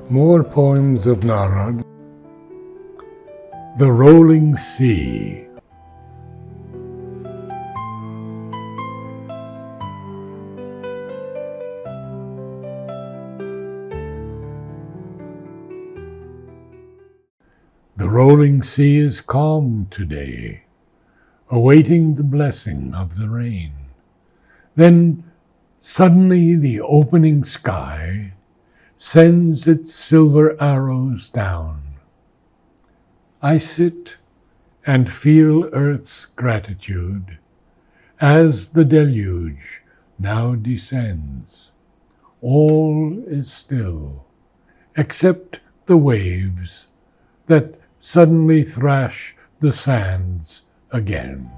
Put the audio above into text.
More poems of Narad. The Rolling Sea. The rolling sea is calm today, awaiting the blessing of the rain. Then suddenly the opening sky sends its silver arrows down. I sit and feel earth's gratitude as the deluge now descends. All is still, except the waves that suddenly thrash the sands again.